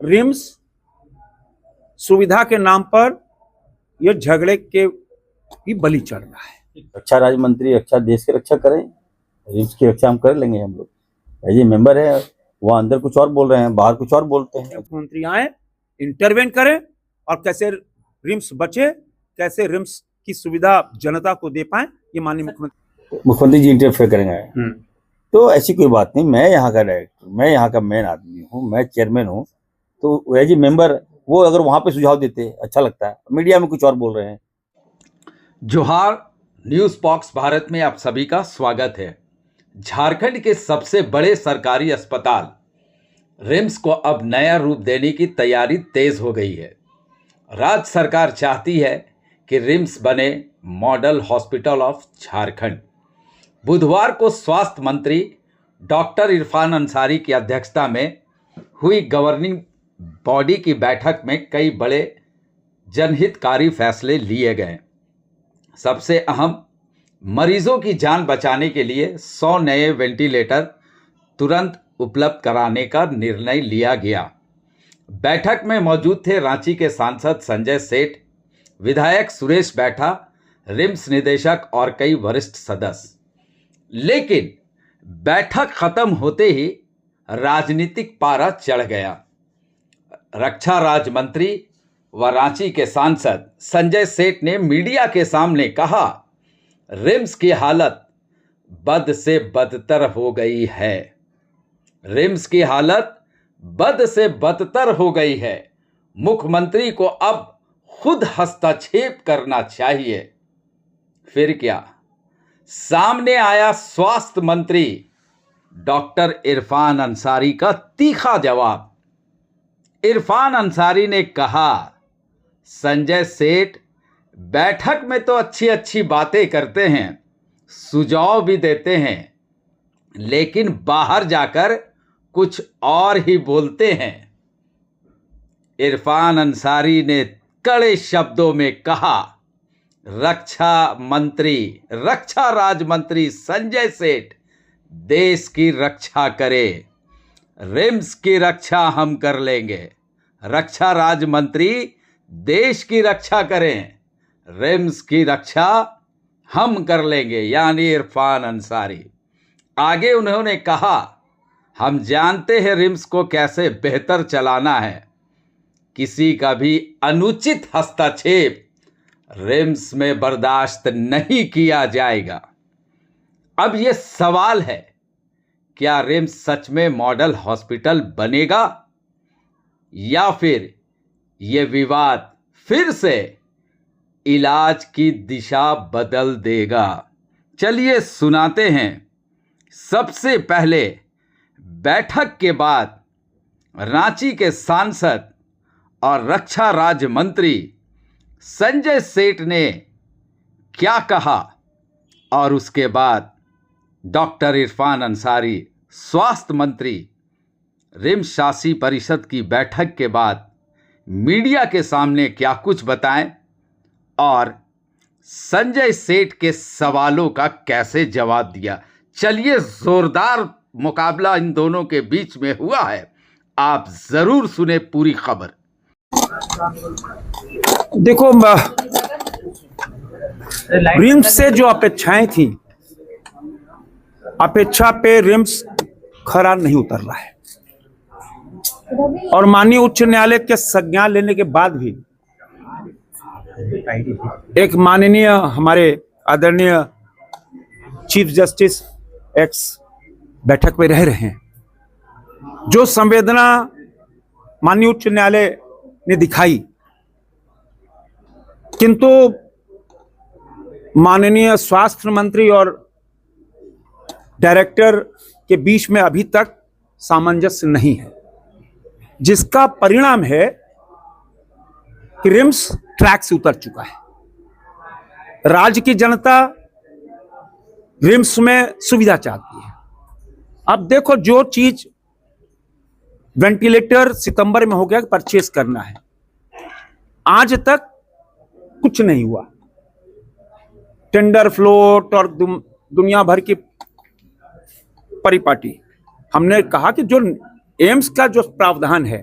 RIMS सुविधा के नाम पर यह झगड़े के भी बलि चढ़ रहा है। रक्षा राज्य मंत्री रक्षा देश की रक्षा करें, रिम्स की रक्षा हम कर लेंगे। हम लोग ये मेंबर है, वहाँ अंदर कुछ और बोल रहे हैं, बाहर कुछ और बोलते हैं। मुख्यमंत्री आए, इंटरवेन करें और कैसे रिम्स बचे, कैसे रिम्स की सुविधा जनता को दे पाए, ये माननीय मुख्यमंत्री जी इंटरफेयर करेंगे। तो ऐसी कोई बात नहीं। मैं यहाँ का डायरेक्टर, मैं यहाँ का मेन आदमी हूँ, मैं चेयरमैन हूँ। तो एज ए मेंबर वो अगर वहाँ पे सुझाव देते अच्छा लगता है। मीडिया में कुछ और बोल रहे हैं। जोहार, न्यूज़ बॉक्स भारत में आप सभी का स्वागत है। झारखंड के सबसे बड़े सरकारी अस्पताल रिम्स को अब नया रूप देने की तैयारी तेज हो गई है। राज्य सरकार चाहती है कि रिम्स बने मॉडल हॉस्पिटल ऑफ झारखंड। बुधवार को स्वास्थ्य मंत्री डॉक्टर इरफान अंसारी की अध्यक्षता में हुई गवर्निंग बॉडी की बैठक में कई बड़े जनहितकारी फैसले लिए गए। सबसे अहम, मरीजों की जान बचाने के लिए 100 नए वेंटिलेटर तुरंत उपलब्ध कराने का निर्णय लिया गया। बैठक में मौजूद थे रांची के सांसद संजय सेठ, विधायक सुरेश बैठा, रिम्स निदेशक और कई वरिष्ठ सदस्य। लेकिन बैठक खत्म होते ही राजनीतिक पारा चढ़ गया। रक्षा राज्य मंत्री व रांची के सांसद संजय सेठ ने मीडिया के सामने कहा, रिम्स की हालत बद से बदतर हो गई है। रिम्स की हालत बद से बदतर हो गई है। मुख्यमंत्री को अब खुद हस्तक्षेप करना चाहिए। फिर क्या? सामने आया स्वास्थ्य मंत्री डॉक्टर इरफान अंसारी का तीखा जवाब। इरफान अंसारी ने कहा, संजय सेठ बैठक में तो अच्छी अच्छी बातें करते हैं, सुझाव भी देते हैं, लेकिन बाहर जाकर कुछ और ही बोलते हैं। इरफान अंसारी ने कड़े शब्दों में कहा, रक्षा राज्य मंत्री संजय सेठ देश की रक्षा करे, रिम्स की रक्षा हम कर लेंगे। रक्षा राज्य मंत्री देश की रक्षा करें, रिम्स की रक्षा हम कर लेंगे, यानी इरफान अंसारी। आगे उन्होंने कहा, हम जानते हैं रिम्स को कैसे बेहतर चलाना है। किसी का भी अनुचित हस्तक्षेप रिम्स में बर्दाश्त नहीं किया जाएगा। अब यह सवाल है, क्या रिम्स सच में मॉडल हॉस्पिटल बनेगा या फिर यह विवाद फिर से इलाज की दिशा बदल देगा? चलिए सुनाते हैं। सबसे पहले बैठक के बाद रांची के सांसद और रक्षा राज्य मंत्री संजय सेठ ने क्या कहा और उसके बाद डॉक्टर इरफान अंसारी स्वास्थ्य मंत्री रिम्स शासी परिषद की बैठक के बाद मीडिया के सामने क्या कुछ बताएं और संजय सेठ के सवालों का कैसे जवाब दिया। चलिए, जोरदार मुकाबला इन दोनों के बीच में हुआ है। आप जरूर सुने पूरी खबर। देखो, रिम्स से जो अपेक्षाएं थी, अपेक्षा पे रिम्स खरा नहीं उतर रहा है। और माननीय उच्च न्यायालय के संज्ञान लेने के बाद भी एक माननीय हमारे आदरणीय चीफ जस्टिस एक्स बैठक में रह रहे हैं, जो संवेदना माननीय उच्च न्यायालय ने दिखाई, किंतु माननीय स्वास्थ्य मंत्री और डायरेक्टर के बीच में अभी तक सामंजस्य नहीं है, जिसका परिणाम है कि रिम्स ट्रैक से उतर चुका है। राज्य की जनता रिम्स में सुविधा चाहती है। अब देखो, जो चीज वेंटिलेटर सितंबर में हो गया परचेस करना है, आज तक कुछ नहीं हुआ। टेंडर फ्लोट और दुनिया भर की परिपाटी। हमने कहा कि जो एम्स का जो प्रावधान है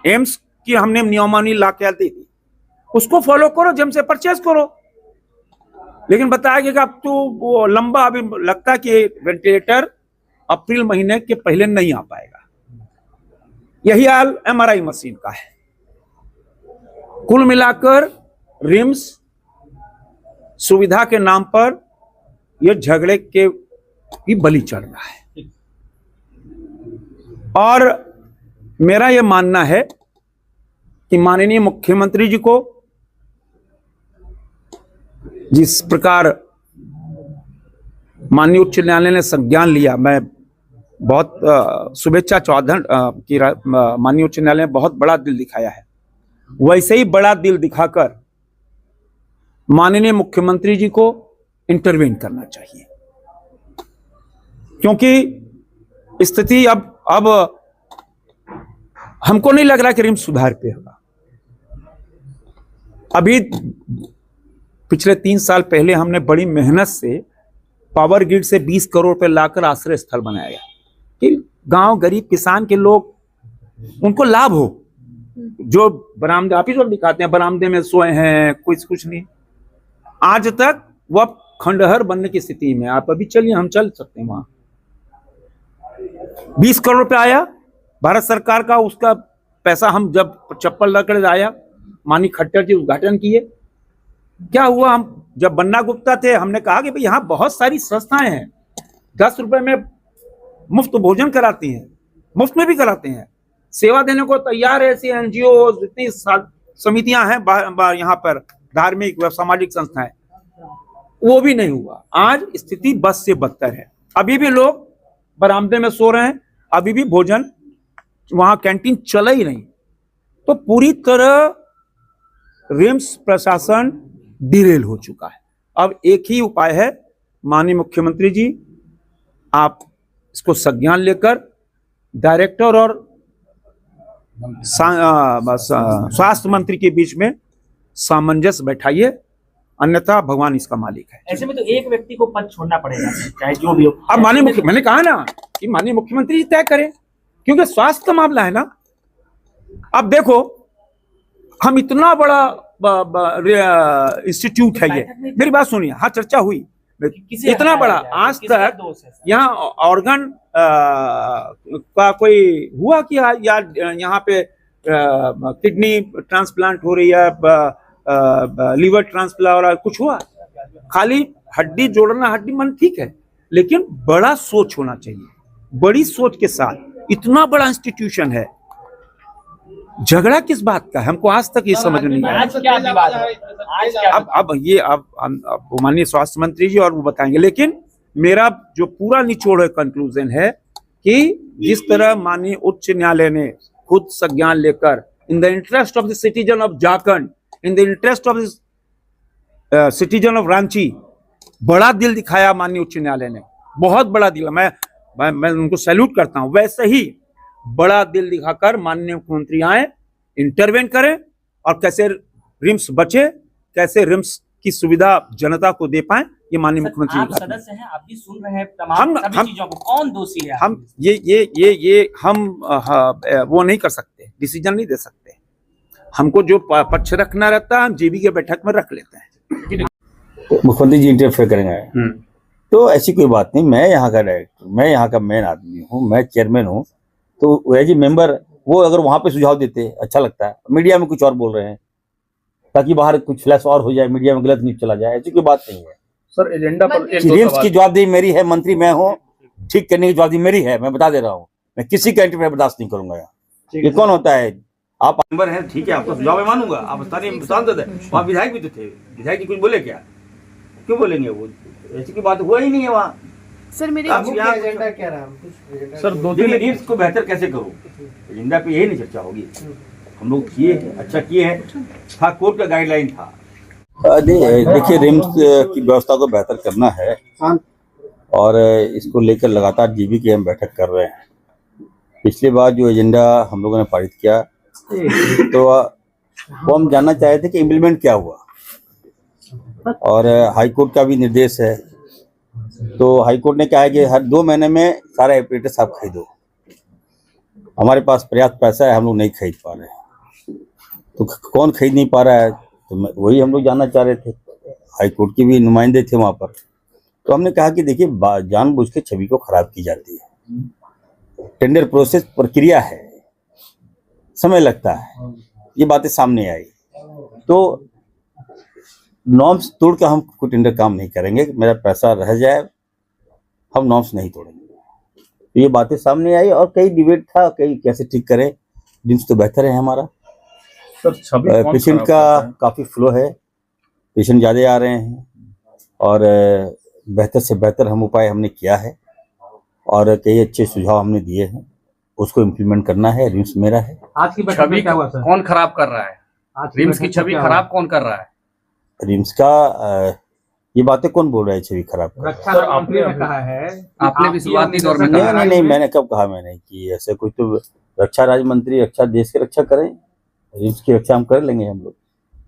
एम्स की हमने नियमावली ला के दी थी, उसको फॉलो करो, जम से परचेज करो। लेकिन बताया गया कि अब तो वो लंबा अभी लगता है कि वेंटिलेटर अप्रैल महीने के पहले नहीं आ पाएगा। यही हाल एमआरआई मशीन का है। कुल मिलाकर रिम्स सुविधा के नाम पर यह झगड़े के की बलि चढ़ रहा है। और मेरा यह मानना है कि माननीय मुख्यमंत्री जी को जिस प्रकार माननीय उच्च न्यायालय ने संज्ञान लिया, मैं बहुत शुभेच्छा चौधरी की माननीय उच्च न्यायालय ने बहुत बड़ा दिल दिखाया है। वैसे ही बड़ा दिल दिखाकर माननीय मुख्यमंत्री जी को इंटरवेन करना चाहिए, क्योंकि स्थिति अब हमको नहीं लग रहा कि रिम्स सुधार पे होगा। अभी पिछले 3 साल पहले हमने बड़ी मेहनत से पावर ग्रिड से 20 करोड़ रुपए लाकर आश्रय स्थल बनाया कि गांव गरीब किसान के लोग उनको लाभ हो। जो बरामदे आप ही जो दिखाते हैं, बरामदे में सोए हैं, कुछ नहीं। आज तक वह खंडहर बनने की स्थिति में। आप अभी चलिए, हम चल सकते हैं वहां। 20 करोड़ रुपए आया भारत सरकार का, उसका पैसा हम जब चप्पल लकड़ आया, माननीय खट्टर जी उद्घाटन किए। क्या हुआ, हम जब बन्ना गुप्ता थे हमने कहा कि भाई यहाँ बहुत सारी संस्थाएं हैं, 10 रुपए में मुफ्त भोजन कराती हैं, मुफ्त में भी कराते हैं, सेवा देने को तैयार है। ऐसी एनजीओ जितनी समितियां हैं यहाँ पर, धार्मिक व सामाजिक संस्थाएं, वो भी नहीं हुआ। आज स्थिति बस से बदतर है। अभी भी लोग बरामदे में सो रहे हैं, अभी भी भोजन वहां कैंटीन चला ही नहीं। तो पूरी तरह रिम्स प्रशासन डिरेल हो चुका है। अब एक ही उपाय है, माननीय मुख्यमंत्री जी आप इसको संज्ञान लेकर डायरेक्टर और स्वास्थ्य मंत्री के बीच में सामंजस्य बैठाइए, अन्यथा भगवान इसका मालिक है। ऐसे में तो एक व्यक्ति को पद छोड़ना पड़ेगा, चाहे जो भी हो। अब मैंने कहा ना कि माननीय मुख्यमंत्री जी तय करें, क्योंकि स्वास्थ्य का मामला है ना। अब देखो, हम इतना बड़ा इंस्टीट्यूट है ये, मेरी बात सुनिए। हाँ, चर्चा हुई, इतना बड़ा आज तक यहाँ ऑर्गन का कोई हुआ कि यार यहाँ पे किडनी ट्रांसप्लांट हो रही है, लीवर ट्रांसप्लांट और कुछ हुआ? खाली हड्डी जोड़ना, हड्डी मन ठीक है, लेकिन बड़ा सोच होना चाहिए। बड़ी सोच के साथ इतना बड़ा इंस्टीट्यूशन है, झगड़ा किस बात का है? हमको आज तक ये समझ नहीं आया। आज क्या विवाद है? आज क्या? अब माननीय स्वास्थ्य मंत्री जी और वो बताएंगे, लेकिन मेरा जो पूरा निचोड़ कंक्लूजन है कि जिस तरह माननीय उच्च न्यायालय ने खुद संज्ञान लेकर in the interest of the citizen of Jharkhand, in the interest of the citizen of Ranchi, बड़ा दिल दिखाया माननीय उच्च न्यायालय ने, बहुत बड़ा दिल। मैं उनको सैल्यूट करता हूं। वैसे ही बड़ा दिल दिखाकर माननीय मुख्यमंत्री आए, इंटरवेन करें और कैसे रिम्स बचे, कैसे रिम्स की सुविधा जनता को दे पाए, ये माननीय मुख्यमंत्री आप सदस्य हैं, आप भी सुन रहे हैं तमाम सभी चीजों को। कौन दोषी है? हम ये हम वो नहीं कर सकते, डिसीजन नहीं दे सकते। हमको जो पक्ष रखना रहता है हम जेबी के बैठक में रख लेते हैं। मुख्यमंत्री जी इंटरफेयर करेंगे तो ऐसी कोई बात नहीं। मैं यहाँ का डायरेक्टर, मैं यहाँ का मेन आदमी हूँ, मैं चेयरमैन हूँ। तो एज ए मेंबर वो अगर वहां पे सुझाव देते अच्छा लगता है। मीडिया में कुछ और बोल रहे हैं ताकि बाहर कुछ फ्लैश और हो जाए, मीडिया में गलत न्यूज चला जाए, ऐसी कोई बात नहीं है। सर एजेंडा पर रिम्स की जवाबदेही मेरी है, मंत्री मैं हूँ, ठीक करने की जवाबदेही मेरी है। मैं बता दे रहा हूँ, मैं किसी का इंटरफेयर बर्दाश्त नहीं करूंगा यहाँ। ये कौन होता है? आप मेंबर हैं, ठीक है, आपका सुझाव मैं मानूंगा। आप स्थानीय सांसद है, वहाँ विधायक भी तो थे, विधायक जी कुछ बोले क्या? क्यों बोलेंगे? वो ऐसी कोई बात हुआ ही नहीं है वहाँ। सर मेरे एजेंडा क्या रहा? सर 2-3 रिम्स को बेहतर कैसे करूँ, एजेंडा पे यही नहीं चर्चा होगी। हम लोग किए हैं, अच्छा किए हैं, था कोर्ट का गाइडलाइन था। देखिए, रिम्स की व्यवस्था को बेहतर करना है और इसको लेकर लगातार जीबी की हम बैठक कर रहे हैं। पिछली बार जो एजेंडा हम लोगों ने पारित किया तो वो हम जानना चाहे थे कि इम्प्लीमेंट क्या हुआ, और हाईकोर्ट का भी निर्देश है। तो हाईकोर्ट ने कहा है कि हर 2 महीने में सारा एपरेटस आप खरीदो। हमारे पास पर्याप्त पैसा है, हम लोग नहीं खरीद पा रहे हैं। तो कौन खरीद नहीं पा रहा है, तो वही हम लोग जानना चाह रहे थे। हाई कोर्ट के भी नुमाइंदे थे वहाँ पर। तो हमने कहा कि देखिए, जानबूझ के छवि को खराब की जाती है। टेंडर प्रोसेस प्रक्रिया है, समय लगता है, ये बातें सामने आई। तो नॉर्म्स तोड़ कर हम कोई टेंडर काम नहीं करेंगे। मेरा पैसा रह जाए, हम नॉर्म्स नहीं तोड़ेंगे। तो ये बातें सामने आई और कई डिबेट था, कई कैसे ठीक करें। रिम्स तो बेहतर है हमारा। सर छवि कौन पेशेंट खराब का करता है? काफ़ी फ्लो है, पेशेंट ज़्यादा आ रहे हैं और बेहतर से बेहतर हम उपाय हमने किया है और कई अच्छे सुझाव हमने दिए हैं, उसको इम्प्लीमेंट करना है। रिम्स मेरा है। आज की बैठक में क्या हुआ सर? कौन खराब कर रहा है? आज रिम्स की बैठक में छवि क्या खराब कौन कर रहा है? रिम्स का ये बातें कौन बोल रहा है छवि खराब हुआ? कर? रक्षा सर, मंत्री ने आपने कहा है कि आपने भी आपकी शुरुआती दौर में administration नहीं नहीं नहीं, मैंने कब कहा? मैंने कि ऐसे कोई तो रक्षा राज्य मंत्री रक्षा देश की रक्षा करें, रिम्स की रक्षा हम कर लेंगे। हम लोग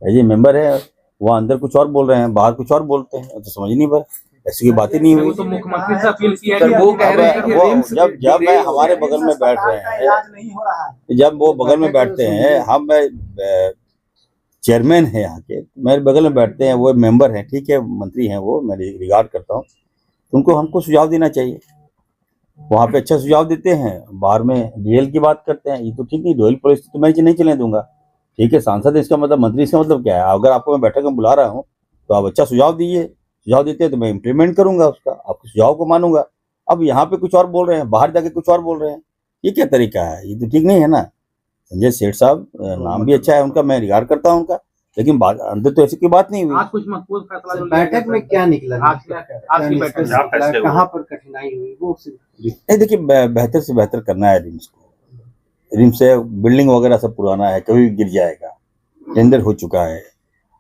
एज ए मेंबर है, वहाँ अंदर कुछ और बोल रहे हैं, बाहर कुछ और बोलते हैं, तो समझ नहीं पा। ऐसी कोई बात ही नहीं वो हुई। तो मुख्यमंत्री से अपील किया सर, वो कह रहे हैं कि रिम्स जब मैं हमारे बगल में बैठ रहे हैं, जब वो बगल में बैठते हैं, हम चेयरमैन है यहाँ के, मेरे बगल में बैठते हैं, वो मेंबर हैं, ठीक है, मंत्री हैं, वो मैं रिगार्ड करता हूँ। उनको हमको सुझाव देना चाहिए। वहाँ पे अच्छा सुझाव देते हैं, बाहर में डीएल की बात करते हैं। ये तो ठीक नहीं, डीएल पॉलिसी तो मैं नहीं चलने दूंगा। ठीक है, सांसद इसका मतलब, मंत्री इसका मतलब क्या है? अगर आपको मैं बैठक में बुला रहा हूँ तो आप अच्छा सुझाव दीजिए। सुझाव देते हैं तो मैं इम्प्लीमेंट करूंगा उसका, आपके सुझाव को मानूंगा। अब यहाँ पे कुछ और बोल रहे हैं, बाहर जाके कुछ और बोल रहे हैं, ये क्या तरीका है? ये तो ठीक नहीं है ना। संजय सेठ साहब, नाम भी अच्छा है उनका, मैं रिगार्ड करता हूँ उनका, लेकिन अंदर तो ऐसी कोई बात नहीं हुई। आज कुछ महत्वपूर्ण फैसला जो बैठक में क्या निकला? आज की बैठक में कहाँ पर कठिनाई हुई वो नहीं, देखिए, बेहतर से बेहतर करना है रिम्स को। रिम्स से बिल्डिंग वगैरह सब पुराना है, कभी भी गिर जाएगा। टेंडर हो चुका है,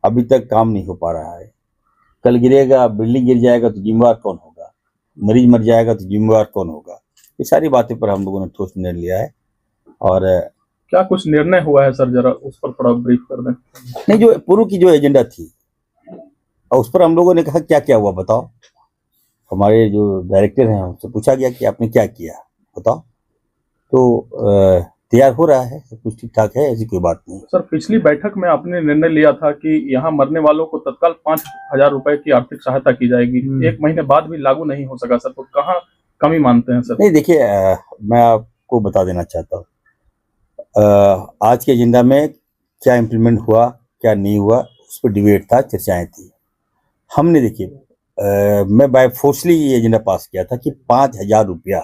अभी तक काम नहीं हो पा रहा है। कल गिरेगा, बिल्डिंग गिर जाएगा तो जिम्मेवार कौन होगा? मरीज मर जाएगा तो जिम्मेवार कौन होगा? ये सारी बातें पर हम लोगों ने ठोस निर्णय लिया है। और क्या कुछ निर्णय हुआ है सर, जरा उस पर थोड़ा ब्रीफ कर दें। नहीं, जो पूर्व की जो एजेंडा थी और उस पर हम लोगों ने कहा क्या क्या हुआ बताओ। हमारे जो डायरेक्टर हैं उनसे पूछा गया कि आपने क्या किया बताओ। तो तैयार हो रहा है, सब कुछ ठीक ठाक है, ऐसी कोई बात नहीं। सर पिछली बैठक में आपने निर्णय लिया था कि यहाँ मरने वालों को तत्काल 5,000 रुपए की आर्थिक सहायता की जाएगी। 1 महीने बाद भी लागू नहीं हो सका सर, तो कहाँ कमी मानते हैं सर? नहीं, देखिए, मैं आपको बता देना चाहता हूँ, आज के एजेंडा में क्या इम्प्लीमेंट हुआ क्या नहीं हुआ, उस पर डिबेट था, चर्चाएं थी। हमने देखिए, मैं बाय फोर्सली ये एजेंडा पास किया था कि 5,000 रुपया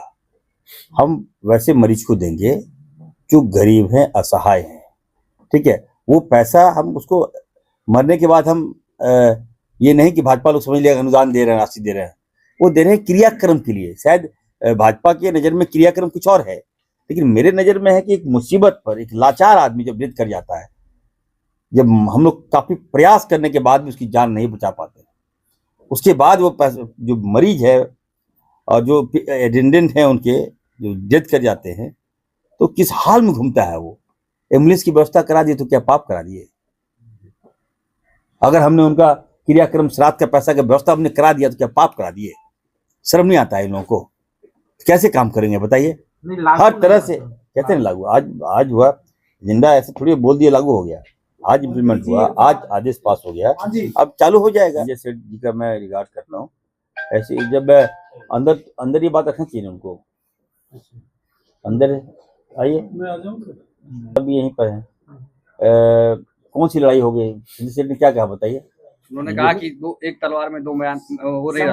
हम वैसे मरीज को देंगे जो गरीब हैं, असहाय हैं। ठीक है, वो पैसा हम उसको मरने के बाद हम ये नहीं कि भाजपा लोग समझ लिया अनुदान दे रहे हैं, राशि दे रहे हैं, वो दे रहे हैं क्रियाक्रम के लिए। शायद भाजपा की नज़र में क्रियाक्रम कुछ और है, लेकिन मेरे नज़र में है कि एक मुसीबत पर एक लाचार आदमी जब डेथ कर जाता है, जब हम लोग काफ़ी प्रयास करने के बाद भी उसकी जान नहीं बचा पाते, उसके बाद वो जो मरीज है और जो अटेंडेंट हैं उनके जो डेथ कर जाते हैं, तो किस हाल में घूमता है वो। एम्बुलेंस की व्यवस्था करा दिए तो क्या पाप करा दिए? अगर हमने उनका क्रियाक्रम श्राद्ध का पैसा का व्यवस्था हमने करा दिया तो क्या पाप करा दिए? शर्म नहीं आता है इन लोगों को? कैसे काम करेंगे बताइए? हर तरह से कहते हैं लागू। आज हुआ एजेंडा, ऐसे थोड़ी बोल दिया लागू हो गया। आज इम्प्लीमेंट हुआ, आज आदेश पास हो गया, अब चालू हो जाएगा। जैसे जी का मैं रिगार्ड करता हूँ, ऐसे जब अंदर ये बात रखना चाहिए उनको। अंदर आइए, अब यहीं पर है। कौन सी लड़ाई हो गई? संजय ने क्या कहा बताइए? उन्होंने कहा कि एक तलवार में 2 बयान हो रहे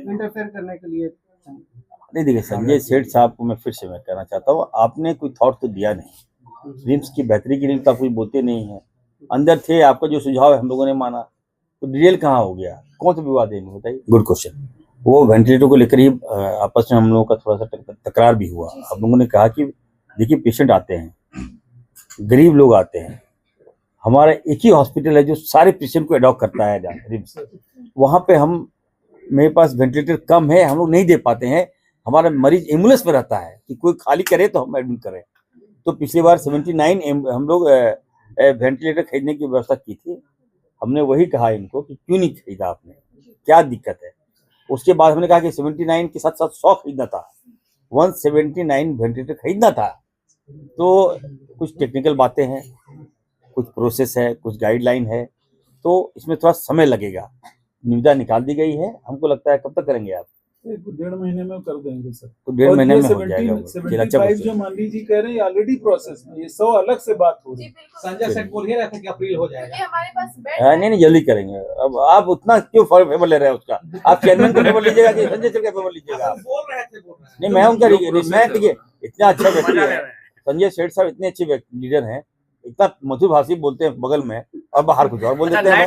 इंटरफेयर करने के लिए। नहीं, देखिए, संजय सेठ साहब को मैं फिर से कहना चाहता हूँ, आपने कोई थॉट तो दिया नहीं। रिम्स की बेहतरी के लिए तो आप कुछ बोलते नहीं है। अंदर थे, आपका जो सुझाव है हम लोगों ने माना, तो डिटेल कहाँ हो गया? कौन सा विवाद है इनमें बताइए? Good question. वो वेंटिलेटर को लेकर ही आपस में हम लोगों का थोड़ा सा तकरार भी हुआ। हम लोगों ने कहा कि देखिए, पेशेंट आते हैं, गरीब लोग आते हैं, हमारा एक ही हॉस्पिटल है जो सारे पेशेंट को अडॉप्ट करता है रिम्स। वहाँ पे मेरे पास वेंटिलेटर कम है, हम लोग नहीं दे पाते हैं। हमारा मरीज एम्बुलेंस में रहता है कि कोई खाली करे तो हम एडमिट करें। तो पिछली बार 79 हम लोग वेंटिलेटर खरीदने की व्यवस्था की थी। हमने वही कहा इनको कि क्यों नहीं खरीदा आपने, क्या दिक्कत है। उसके बाद हमने कहा कि 79 के साथ साथ 100 खरीदना था, 179 वेंटिलेटर खरीदना था। तो कुछ टेक्निकल बातें हैं, कुछ प्रोसेस है, कुछ गाइडलाइन है, तो इसमें थोड़ा समय लगेगा। निविदा निकाल दी गई है, हमको लगता है कब तक करेंगे आप? 1.5 महीने में कर देंगे सर। तो 1.5 महीने में हो जाएगा। 75 जो मानवी जी कह रहे हैं ऑलरेडी प्रोसेस में, ये 100 अलग से बात हो रही है। संजय सेठ बोल ही रहे थे कि अप्रैल हो जाएगा। हमारे पास नहीं जल्दी करेंगे। अब आप उतना क्यों फेवर ले रहे हैं उसका? आप चेयरमैन का फेवर लीजिएगा कि संजय सेठ का फेवर लीजिएगा? आप बोल रहे थे नहीं, मैं उनका मैं देखिए इतना अच्छा व्यक्ति है संजय सेठ साहब, इतने अच्छे लीडर हैं, इतना मधुर भाषी बोलते हैं बगल में, और बाहर कुछ और बोल देते हैं।